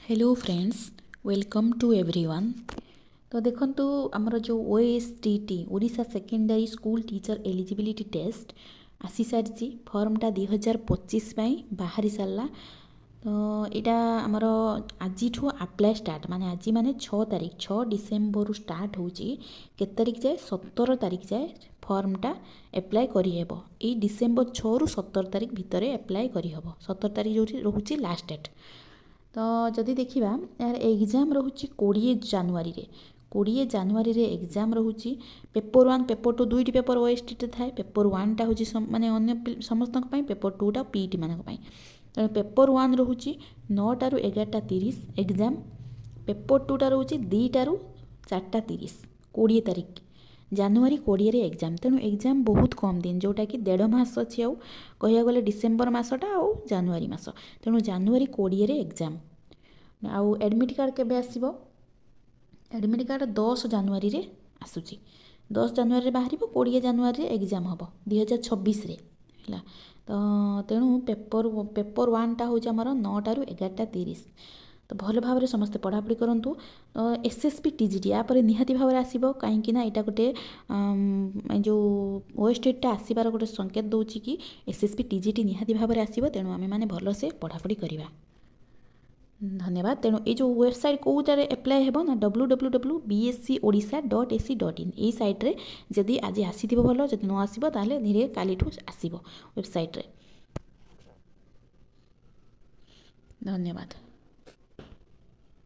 Hello friends, welcome to everyone. तो देखंतु हमर जो OSTT Odisha secondary school teacher eligibility test आसी सारी फॉर्मटा 2025 बाहरी सारा। तो यहाँ आमर आज अप्लाई स्टार्ट माने आज माने 6 तारीख 6 डिसेम्बर स्टार्ट होची के तारीख जाए 17 तारीख जाए फॉर्मटा एप्लाई करिहेबो। ई डिसेम्बर 6 रु 17 तारीख भितर एप्लाई करिहेबो। 17 तारीख जो रोचे लास्ट डेट। तो जदि देखा यार एग्जाम रोचे 20 जानुरी रे 20 जानुरी रे एग्जाम रोचे। पेपर 1 पेपर 2 दुईटी पेपर ओएसटी थाए। पेपर 1 टा हूँ माने अन्य समस्त पेपर 2 टा पीटी मान तेणु पेपर 1 रोचे 9 टा 11:30 एग्जाम। पेपर 2 टा रोचे 2 टा 4:30 20 तारीख जानुरी 20 रे एग्जाम। तेणु एग्जाम बहुत कम दिन जोटा कि 1.5 मास अच्छी आउ कह गले डिसेम्बर मसटा आउ जानुरी मास। तेणु जानुरी 20 रे एग्जाम। आउ एडमिट कार्ड केबे आसीबो? एडमिट कार्ड 10 जानुरी रे आसुची। 10 जानुरी रे बाहर 20 जानुरी रे एग्जाम हम 2026 रे है। तो तेणु पेपर 1 टा हूँ आमर 9 टा 11:30। तो भल भाव में समस्ते पढ़ापढ़ी करूँ। एसएसपी टीजीटी यापर निहाती भाव में आसो कहीं यहाँ गोटे जो ओएसटीटा आसबार गोटे संकेत दूँ कि एसएसपी टीजीटी निहाती भाव में आसो। तेणु आम मैंने भलसे पढ़ापढ़ी करवा। धन्यवाद। तेणु ये जो वेबसाइट कौटार एप्लाई हो ना www.bscodisha.ac.in यही सैट्रे जदि आज आसी भल जब न आसो ताले धीरे काली आसो वेबसाइट रे। धन्यवाद।